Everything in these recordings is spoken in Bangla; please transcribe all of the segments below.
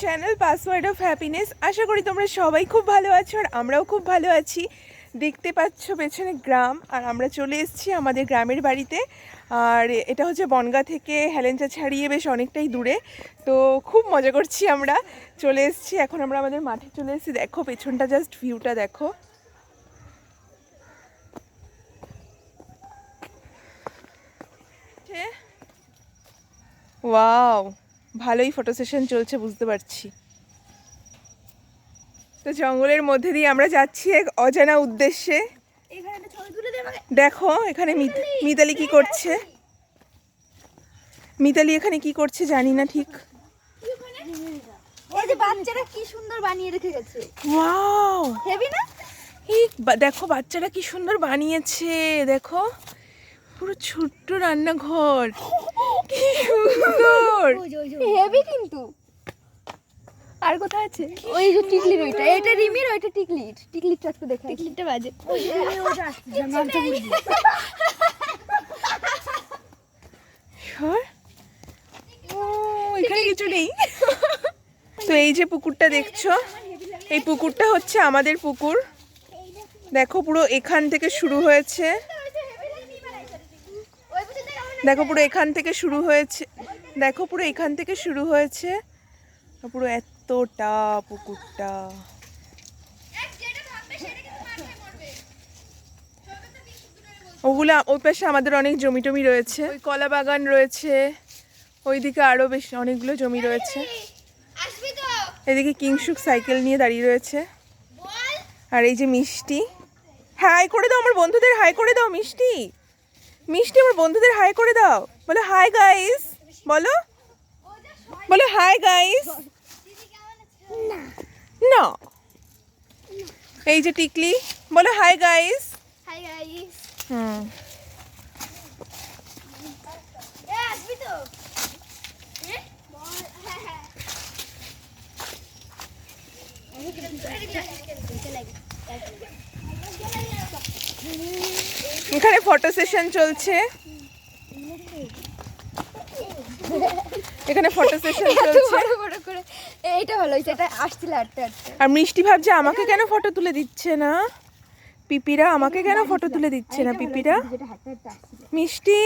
Channel password of happiness. আশা করি তোমরা সবাই খুব ভালো আছো আর আমরাও খুব ভালো আছি। দেখতে পাচ্ছ পেছনে গ্রাম, আর আমরা চলে এসেছি আমাদের গ্রামের বাড়িতে। আর এটা হচ্ছে বনগাঁ থেকে হেলেঞ্চা ছাড়িয়ে বেশ অনেকটাই দূরে। তো খুব মজা করছি, আমরা চলে এসেছি। এখন আমরা আমাদের মাঠে চলে এসেছি। দেখো পেছনটা, জাস্ট ভিউটা দেখো। ওয়াও, ভালোই ফটো সেশন চলছে বুঝতে পারছি। তো জঙ্গলের মধ্যে দিয়ে আমরা যাচ্ছি এক অজানা উদ্দেশ্যে। দেখো এখানে মিতালি কি করছে। মিতালি এখানে কি করছে জানি না ঠিক। এই যে বাচ্চারা কি সুন্দর বানিয়ে রেখে গেছে। ওয়াও, হেভি না? এই দেখো বাচ্চারা কি সুন্দর বানিয়েছে। দেখো পুরো ছোট্ট রান্নাঘর, কি সুন্দর। হেভি কিন্তু। আর কোথায় আছে? ওই যে টিকলির ওইটা, এটা রিমির, ওইটা টিকলির। টিকলিরটা একটু দেখা। টিকলিরটা বাজে। এখানে কিছু নেই। তো এই যে পুকুরটা দেখছো, এই পুকুরটা হচ্ছে আমাদের পুকুর। দেখো পুরো এখান থেকে শুরু হয়েছে। দেখো পুরো এখান থেকে শুরু হয়েছে। দেখো পুরো এখান থেকে শুরু হয়েছে পুরো এতটা পুকুরটা। ওগুলা ওই পাশে আমাদের অনেক জমি টমি রয়েছে, ওই কলা বাগান রয়েছে, ওইদিকে আরো বেশ অনেকগুলো জমি রয়েছে। এদিকে কিংশুক সাইকেল নিয়ে দাঁড়িয়ে রয়েছে। আর এই যে মিষ্টি, হাই করে দাও আমার বন্ধুদের, হাই করে দাও মিষ্টি। মিষ্টি আমার বন্ধুদের হাই করে দাও, বলো হাই গাইস, বলো বলো হাই গাইস। না, এই যে টিকলি, বলো হাই গাইস। Hi guys. হুম, আসবি তো? এখানে ফটো সেশন চলছে। এখানে ফটো সেশন চলছে। এইটা ভালো হয়েছে, এটা আসছিল হাঁটতে হাঁটতে। আর মিষ্টি ভাবছে আমাকে কেন ফটো তুলে দিচ্ছে না। পিপিরা আমাকে কেন ফটো তুলে দিচ্ছে না। পিপিরা, মিষ্টি,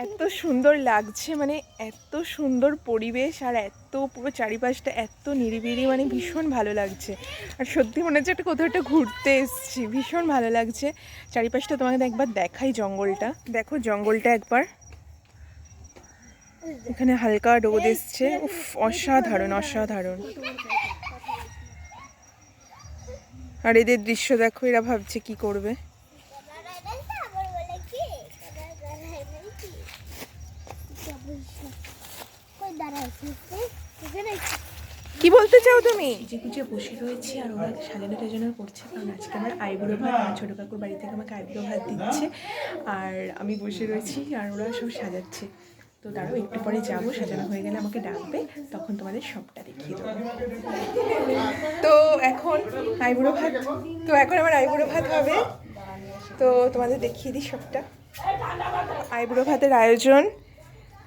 এত সুন্দর লাগছে, মানে এত সুন্দর পরিবেশ আর এত পুরো চারিপাশটা এত নিরিবিলি, মানে ভীষণ ভালো লাগছে। আর সত্যি মনে হচ্ছে একটা কোথাও একটা ঘুরতে এসেছি, ভীষণ ভালো লাগছে। চারিপাশটা তোমাকে একবার দেখাই, জঙ্গলটা দেখো, জঙ্গলটা একবার। এখানে হালকা রোদ এসছে, উফ অসাধারণ অসাধারণ। আর এদের দৃশ্য দেখো, এরা ভাবছে কি করবে। কি বলতে চাও তুমি? যে বসে রয়েছি আর ওরা সাজানো টাজানো করছে, কারণ আজকে আমার আইবুড়ো ভাত, আমার ছোটো কাকুর বাড়ি থেকে আমাকে আইবুড়ো ভাত দিচ্ছে। আর আমি বসে রয়েছি আর ওরা সব সাজাচ্ছে। তো তারাও একটু পরে যাবো, সাজানো হয়ে গেলে আমাকে ডাকবে, তখন তোমাদের সবটা দেখিয়ে দেবো। তো এখন আইবুড়ো ভাত, তো এখন আমার আইবুড়ো ভাত হবে, তো তোমাদের দেখিয়ে দিই সবটা। আইবুড়ো ভাতের আয়োজন,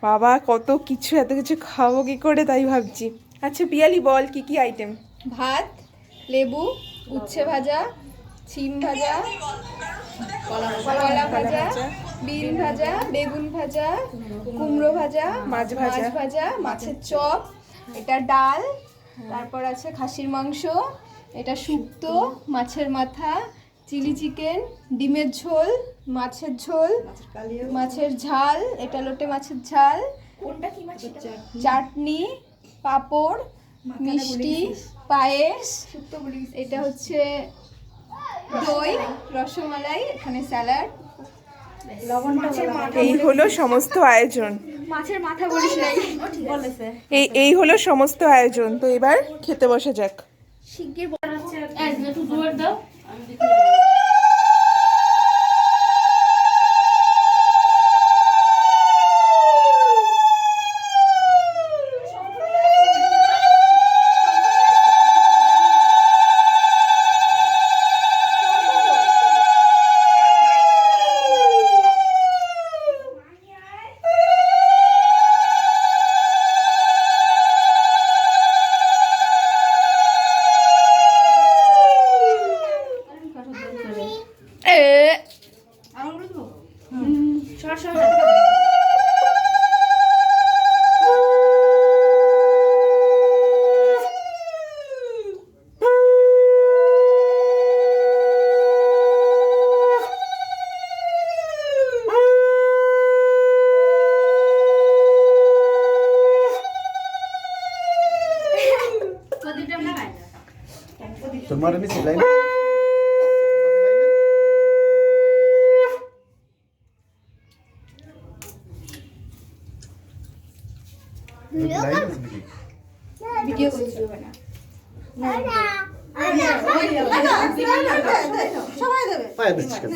বাবা কত কিছু, এত কিছু খাবো কি করে তাই ভাবছি। আচ্ছা পিয়ালি বল কি কি আইটেম। ভাত, লেবু, উচ্ছে ভাজা, শিম ভাজা, কলা ভাজা, বিন ভাজা, বেগুন ভাজা, কুমড়ো ভাজা, মাছ ভাজা, মাছের চপ, এটা ডাল, তারপর আছে খাসির মাংস, এটা শুক্তো, মাছের মাথা, চিলি চিকেন, ডিমের ঝোল, মাছের ঝোল, মাছের ঝাল, এটা লোটে মাছের ঝাল, চাটনি, পাঁপড়, মিষ্টি, পায়েস, এটা হচ্ছে দই, রসমালাই, এখানে স্যালাড, এই হলো সমস্ত আয়োজন। মাছের মাথা বলিস নাই, এই হলো সমস্ত আয়োজন। তো এবার খেতে বসে যাক। শিগগির তোমার আমি সেলাই ভিডিও করছি সবাই দেবে পায়ে দিচ্ছি কেন?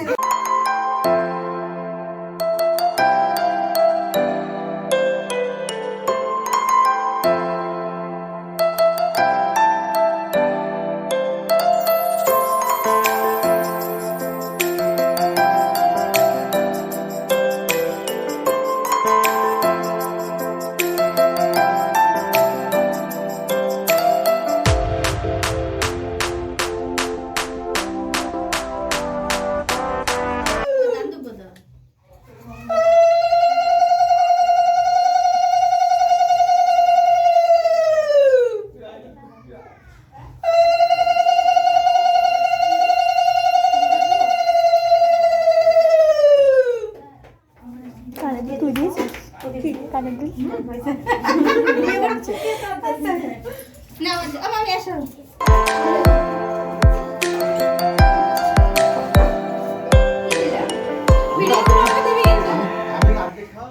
না আমি আসো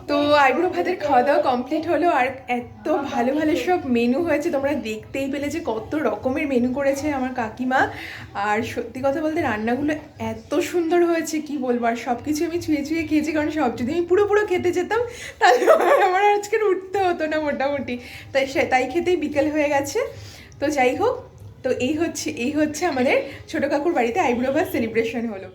তো আইবুড়ো ভাতের খাওয়া দাওয়া কমপ্লিট হলো আর এত ভালো ভালো সব মেনু হয়েছে, তোমরা দেখতেই পেলে যে কত রকমের মেনু করেছে আমার কাকিমা। আর সত্যি কথা বলতে রান্নাগুলো এত সুন্দর হয়েছে কি বলবো, আর সব কিছু আমি ছুঁয়ে ছুঁয়ে খেয়েছি, কারণ সব যদি আমি পুরো পুরো খেতে যেতাম তাহলে আমার আজকের উঠতে হতো না মোটামুটি। তাই খেতেই বিকেল হয়ে গেছে। তো যাই হোক, তো এই হচ্ছে আমাদের ছোটো কাকুর বাড়িতে আইবুড়ো ভাত সেলিব্রেশন হলো।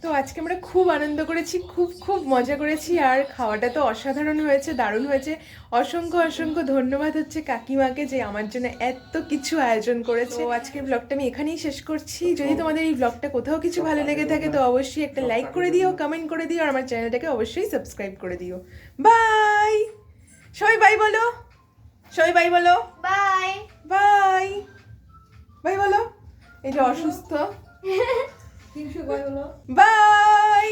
তো আজকে আমরা খুব আনন্দ করেছি, খুব মজা করেছি, আর খাওয়াটা তো অসাধারণ হয়েছে, দারুণ হয়েছে। অসংখ্য ধন্যবাদ হচ্ছে কাকিমাকে যে আমার জন্য এত কিছু আয়োজন করেছে। তো আজকের ব্লগটা আমি এখানেই শেষ করছি। যদি তোমাদের এই ব্লগটা কোথাও কিছু ভালো লেগে থাকে তো অবশ্যই একটা লাইক করে দিও, কমেন্ট করে দিও, আর আমার চ্যানেলটাকে অবশ্যই সাবস্ক্রাইব করে দিও। বাই, সবাই বাই বলো, সবাই বাই বলো, বাই বাই বাই বলো। এই যে অসুস্থ, বাই।